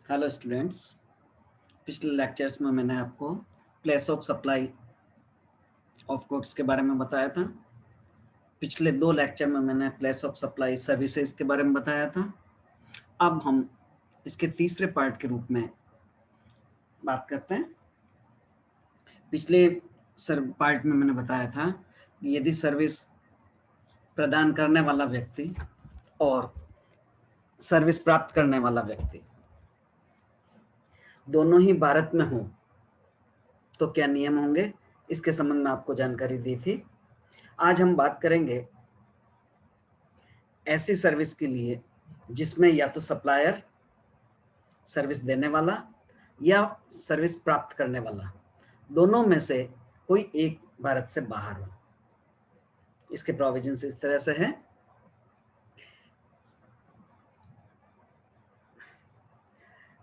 Hello students. पिछले lectures में मैंने आपको place of supply of goods के बारे में बताया था। पिछले 2 लेक्चर में मैंने प्लेस ऑफ सप्लाई सर्विसेज के बारे में बताया था। अब हम इसके तीसरे पार्ट के रूप में बात करते हैं। पिछले पार्ट में मैंने बताया था कि यदि सर्विस प्रदान करने वाला व्यक्ति और सर्विस प्राप्त करने वाला व्यक्ति दोनों ही भारत में हो तो क्या नियम होंगे, इसके संबंध में आपको जानकारी दी थी। आज हम बात करेंगे ऐसी सर्विस के लिए जिसमें या तो सप्लायर, सर्विस देने वाला या सर्विस प्राप्त करने वाला, दोनों में से कोई एक भारत से बाहर हो। इसके प्रोविजंस इस तरह से हैं।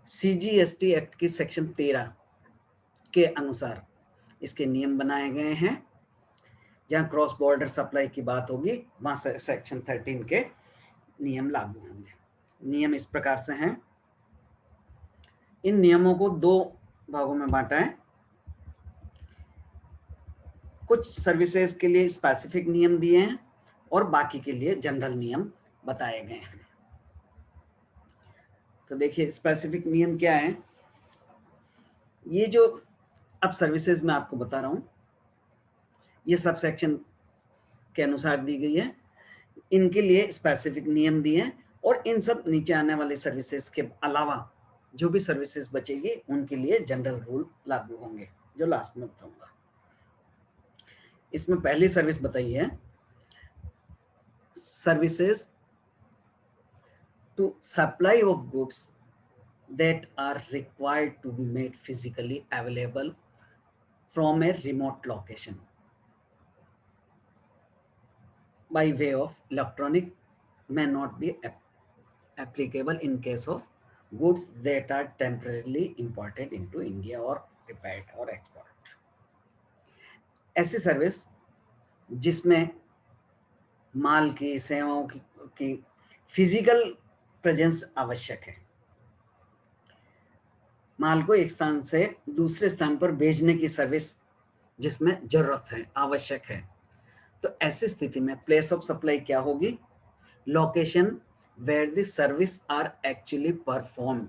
CGST एक्ट की सेक्शन 13 के अनुसार इसके नियम बनाए गए हैं। जहां क्रॉस बॉर्डर सप्लाई की बात होगी वहां से सेक्शन 13 के नियम लागू होंगे। नियम इस प्रकार से हैं। इन नियमों को 2 भागों में बांटा है। कुछ सर्विसेज के लिए स्पेसिफिक नियम दिए हैं और बाकी के लिए जनरल नियम बताए गए हैं। तो देखिए स्पेसिफिक नियम क्या है। ये जो अब सर्विसेज में आपको बता रहा हूं, ये सब सेक्शन के अनुसार दी गई है। इनके लिए स्पेसिफिक नियम दिए हैं और इन सब नीचे आने वाले सर्विसेज के अलावा जो भी सर्विसेज बचेगी उनके लिए जनरल रूल लागू होंगे, जो लास्ट में बताऊंगा। इसमें पहली सर्विस बताई है services to supply of goods that are required to be made physically available from a remote location by way of electronic may not be applicable in case of goods that are temporarily imported into India or repaired or export। ऐसी service जिसमें माल की, सेवाओं की physical presence आवश्यक है, माल को एक स्थान से दूसरे स्थान पर भेजने की सर्विस जिसमें जरूरत है, आवश्यक है, तो ऐसी स्थिति में प्लेस ऑफ सप्लाई क्या होगी? Location where the service are actually perform,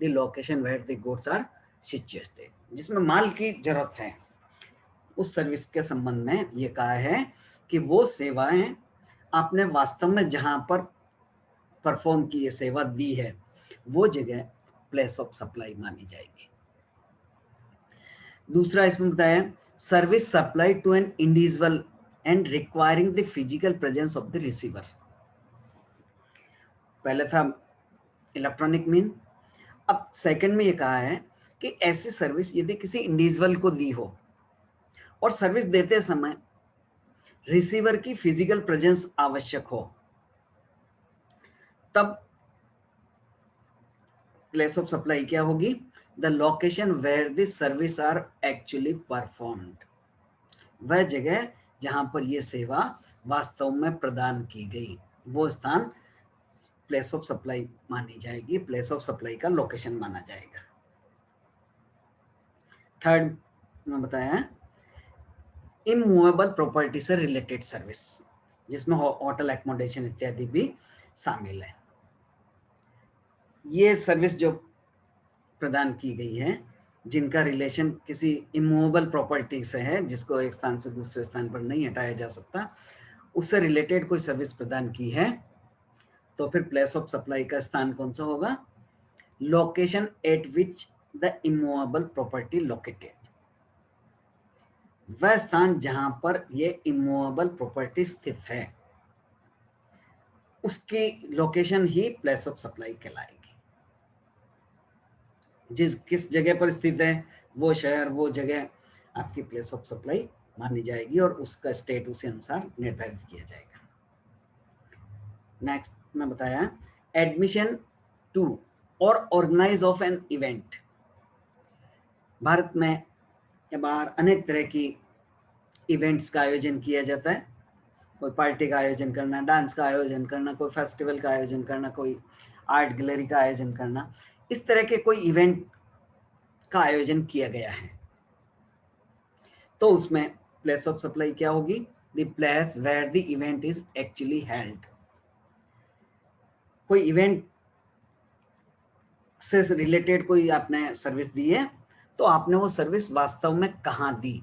the location where the goods are situated. जिसमें माल की जरूरत है उस सर्विस के संबंध में ये कहा है कि वो सेवाएं आपने वास्तव में जहां पर परफॉर्म की, ये सेवा दी है, वो जगह प्लेस ऑफ सप्लाई मानी जाएगी। दूसरा इसमें बताया service supply to an individual and requiring the physical presence of the receiver. पहले था इलेक्ट्रॉनिक मीन। अब सेकंड में ये कहा है कि ऐसी सर्विस यदि किसी इंडिविजुअल को दी हो और सर्विस देते समय रिसीवर की फिजिकल प्रेजेंस आवश्यक हो, तब प्लेस ऑफ सप्लाई क्या होगी? The location where the service are actually performed, वह जगह जहां पर यह सेवा वास्तव में प्रदान की गई, वो स्थान प्लेस ऑफ सप्लाई मानी जाएगी, प्लेस ऑफ सप्लाई का लोकेशन माना जाएगा। थर्ड में बताया इमूवेबल प्रॉपर्टी से रिलेटेड सर्विस, जिसमें होटल एकोमोडेशन इत्यादि भी शामिल है। ये सर्विस जो प्रदान की गई है जिनका रिलेशन किसी इमूवेबल प्रॉपर्टी से है, जिसको एक स्थान से दूसरे स्थान पर नहीं हटाया जा सकता, उससे रिलेटेड कोई सर्विस प्रदान की है, तो फिर प्लेस ऑफ सप्लाई का स्थान कौन सा होगा? Location eight which the immovable property located, वह स्थान जहां पर यह इमूवेबल प्रॉपर्टी स्थित है, उसकी लोकेशन ही प्लेस ऑफ सप्लाई कहलाएगी। किस जगह पर स्थित है वो शहर, वो जगह आपकी प्लेस ऑफ सप्लाई मानी जाएगी और उसका स्टेट उसी अनुसार निर्धारित किया जाएगा। नेक्स्ट में बताया एडमिशन टू और ऑर्गेनाइज ऑफ एन इवेंट। भारत में या बाहर अनेक तरह की इवेंट्स का आयोजन किया जाता है। कोई पार्टी का आयोजन करना, डांस का आयोजन करना, कोई फेस्टिवल का आयोजन करना, कोई आर्ट गैलरी का आयोजन करना, इस तरह के कोई इवेंट का आयोजन किया गया है तो उसमें प्लेस ऑफ सप्लाई क्या होगी? The place where the event is actually held. कोई इवेंट से रिलेटेड कोई आपने सर्विस दी है तो आपने वो सर्विस वास्तव में कहाँ दी,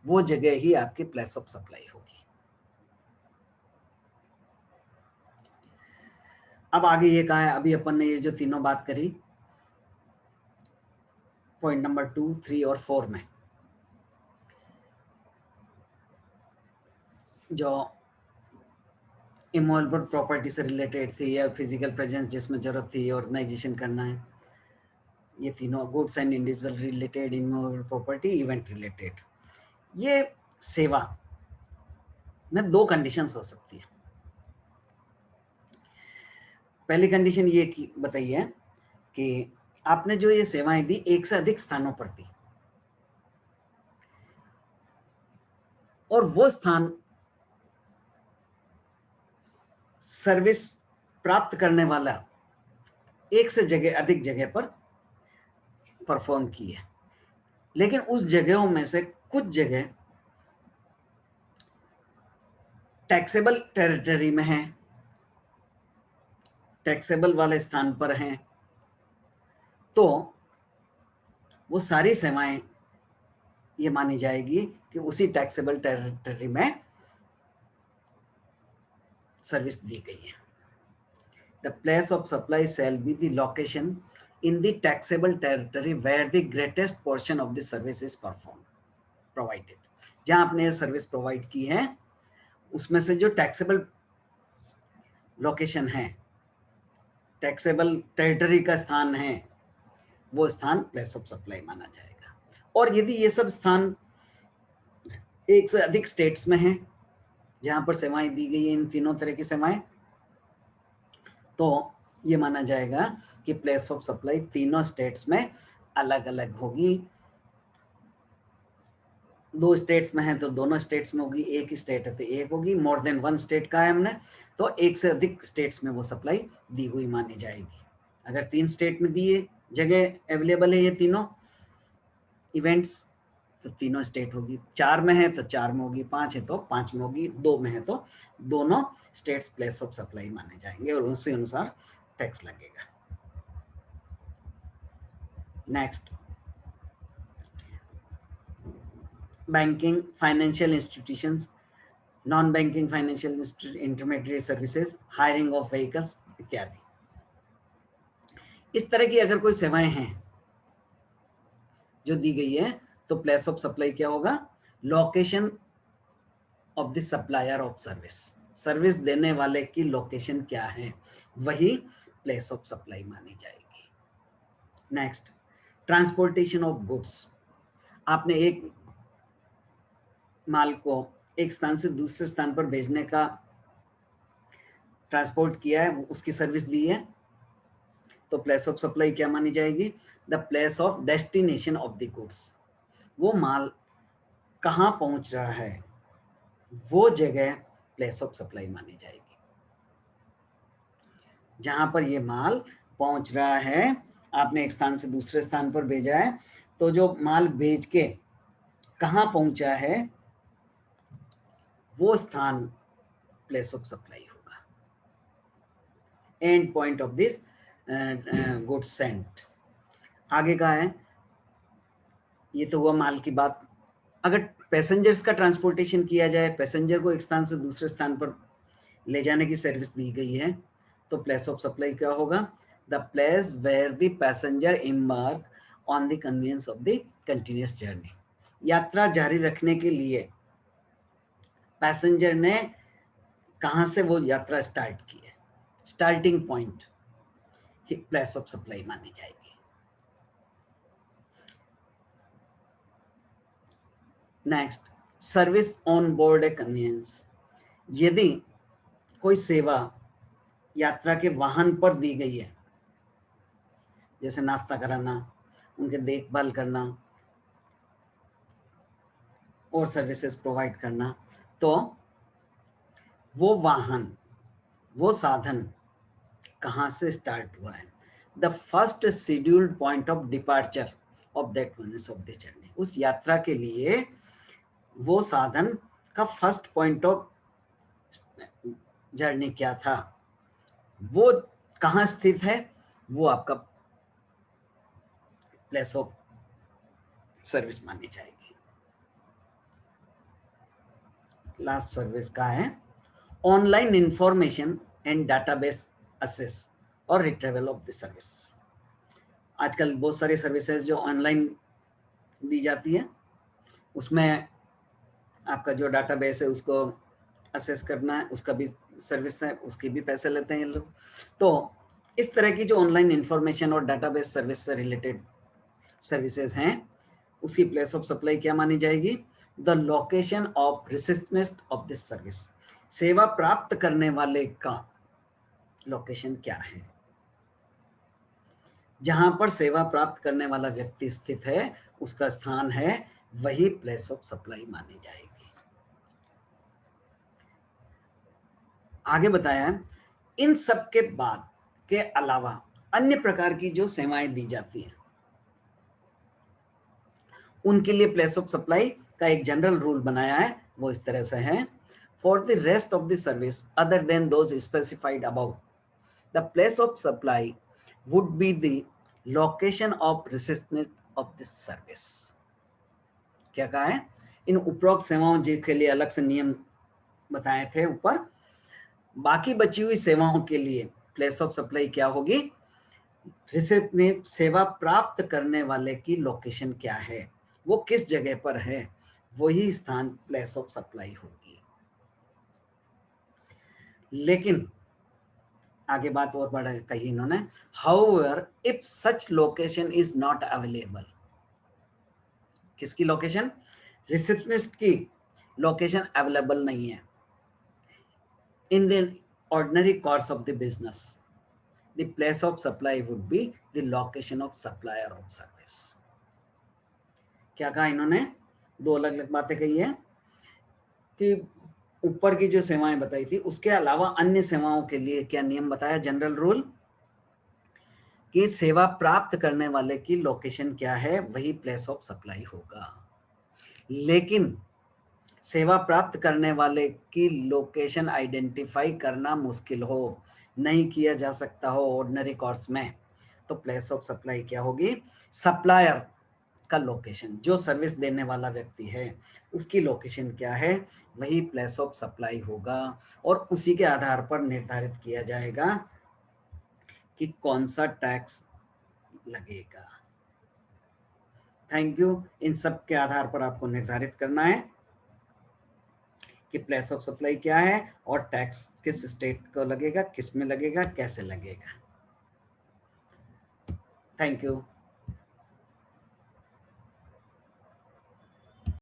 वो जगह ही आपकी प्लेस ऑफ सप्लाई होगी। अब आगे ये कहा है, अभी अपन ने ये जो तीनों बात करी पॉइंट नंबर 2, 3 और 4 में, जो इमूवेबल प्रॉपर्टी से रिलेटेड थी या फिजिकल प्रेजेंस जिसमें जरूरत थी ऑर्गेनाइजेशन करना है, ये तीनों goods and individual related, immovable property, event related. ये सेवा में दो कंडीशंस हो सकती है। पहली कंडीशन ये की बताई है कि आपने जो ये सेवाएं दी एक से अधिक स्थानों पर दी और वो स्थान सर्विस प्राप्त करने वाला एक से अधिक जगह पर परफॉर्म की है, लेकिन उस जगहों में से कुछ जगह टैक्सेबल टेरिटरी में है, टैक्सेबल वाले स्थान पर हैं, तो वो सारी सेवाएं ये मानी जाएगी कि उसी टैक्सेबल टेरिटरी में सर्विस दी गई है। The place of supply shall be the location in the taxable territory where the greatest portion of the service is provided। जहां आपने ये सर्विस प्रोवाइड की है उसमें से जो टैक्सेबल लोकेशन है, टैक्सेबल टेरिटरी का स्थान है, वो स्थान प्लेस ऑफ सप्लाई माना जाएगा। और यदि ये सब स्थान एक से अधिक स्टेट्स में है जहां पर सेवाएं दी गई है, इन तीनों तरह की सेवाएं, तो ये माना जाएगा कि प्लेस ऑफ सप्लाई तीनों स्टेट्स में अलग अलग होगी। दो स्टेट्स में है तो दोनों स्टेट्स में होगी, एक ही स्टेट है तो एक होगी, मोर देन वन स्टेट का है हमने तो एक से अधिक स्टेट्स में वो सप्लाई दी हुई मानी जाएगी। अगर 3 स्टेट में दिए जगह अवेलेबल है ये तीनों इवेंट्स तो तीनों स्टेट होगी, 4 में है तो 4 में होगी, 5 है तो 5 में होगी, 2 में है तो दोनों स्टेट्स प्लेस ऑफ सप्लाई माने जाएंगे और उसी अनुसार टैक्स लगेगा। Next, banking financial institutions, non banking financial intermediate services, hiring of vehicles इत्यादि। इस तरह की अगर कोई सेवाएं हैं जो दी गई है तो प्लेस ऑफ सप्लाई क्या होगा? Location of the supplier of service, service देने वाले की लोकेशन क्या है वही प्लेस ऑफ सप्लाई मानी जाएगी। नेक्स्ट, ट्रांसपोर्टेशन ऑफ गुड्स, आपने एक माल को एक स्थान से दूसरे स्थान पर भेजने का ट्रांसपोर्ट किया है, उसकी सर्विस दी है तो प्लेस ऑफ सप्लाई क्या मानी जाएगी? The place of destination of the goods, वो माल कहाँ पहुंच रहा है वो जगह प्लेस ऑफ सप्लाई मानी जाएगी। जहां पर ये माल पहुंच रहा है, आपने एक स्थान से दूसरे स्थान पर भेजा है तो जो माल भेज के कहाँ पहुंचा है वो स्थान प्लेस ऑफ सप्लाई होगा, and point of this goods Saint. आगे का है, ये तो हुआ माल की बात। अगर पैसेंजर्स का ट्रांसपोर्टेशन किया जाए, पैसेंजर को एक स्थान से दूसरे स्थान पर ले जाने की सर्विस दी गई है तो प्लेस ऑफ सप्लाई क्या होगा? The place where the passenger embark on the convenience of the continuous journey, यात्रा जारी रखने के लिए पैसेंजर ने कहाँ से वो यात्रा स्टार्ट की है, starting point place of supply मानी जाएगी। Next, service on board A convenience, यदि कोई सेवा यात्रा के वाहन पर दी गई है, जैसे नाश्ता कराना, उनके देखभाल करना और सर्विसेज प्रोवाइड करना, तो वो वाहन, वो साधन कहाँ से स्टार्ट हुआ है the first scheduled point of departure of that means of the journey. उस यात्रा के लिए वो साधन का फर्स्ट पॉइंट ऑफ जर्नी क्या था, वो कहाँ स्थित है, वो आपका प्लेस ऑफ सर्विस मानी जाएगी। लास्ट सर्विस का है online information and database access और रिट्रीवल ऑफ द सर्विस। आजकल बहुत सारी सर्विसेज जो ऑनलाइन दी जाती है, उसमें आपका जो डाटाबेस है उसको असेस करना है, उसका भी सर्विस है, उसके भी पैसे लेते हैं ये लोग। तो इस तरह की जो ऑनलाइन इंफॉर्मेशन और डाटाबेस सर्विस से रिलेटेड सर्विसेज हैं, उसकी प्लेस ऑफ सप्लाई क्या मानी जाएगी, the location of receptionist of this service. सेवा प्राप्त करने वाले का लोकेशन क्या है, जहां पर सेवा प्राप्त करने वाला व्यक्ति स्थित है उसका स्थान है, वही प्लेस ऑफ सप्लाई मानी जाएगी। आगे बताया इन सब के बाद के अलावा अन्य प्रकार की जो सेवाएं दी जाती हैं उनके लिए प्लेस ऑफ सप्लाई का एक जनरल रूल बनाया है, वो इस तरह से है, for the rest of the service other than those specified about the place of supply would be the location of receptionist of this service. क्या कहा है, इन उपरोक्त सेवाओं के लिए अलग से नियम बताए थे ऊपर, बाकी बची हुई सेवाओं के लिए प्लेस ऑफ सप्लाई क्या होगी, रिसिप्शनिस्ट सेवा प्राप्त करने वाले की लोकेशन क्या है, वो किस जगह पर है, वही स्थान प्लेस ऑफ सप्लाई होगी। लेकिन आगे बात और बढ़ कही इन्होंने, however if such location is not available, किसकी लोकेशन, रिसेप्शनिस्ट की लोकेशन अवेलेबल नहीं है, in the ordinary course of the business the place of supply would be the location of supplier of service. क्या कहा इन्होंने, दो अलग अलग बातें कही है कि ऊपर की जो सेवाएं बताई थी उसके अलावा अन्य सेवाओं के लिए क्या नियम बताया, जनरल रूल, कि सेवा प्राप्त करने वाले की लोकेशन क्या है वही प्लेस ऑफ सप्लाई होगा। लेकिन सेवा प्राप्त करने वाले की लोकेशन आइडेंटिफाई करना मुश्किल हो, नहीं किया जा सकता हो ऑर्डिनरी कोर्स में, तो प्लेस ऑफ सप्लाई क्या होगी, सप्लायर का लोकेशन, जो सर्विस देने वाला व्यक्ति है उसकी लोकेशन क्या है, वही प्लेस ऑफ सप्लाई होगा, और उसी के आधार पर निर्धारित किया जाएगा कि कौन सा टैक्स लगेगा। Thank you. इन सब के आधार पर आपको निर्धारित करना है कि प्लेस ऑफ सप्लाई क्या है और टैक्स किस स्टेट को लगेगा, किस में लगेगा, कैसे लगेगा। Thank you.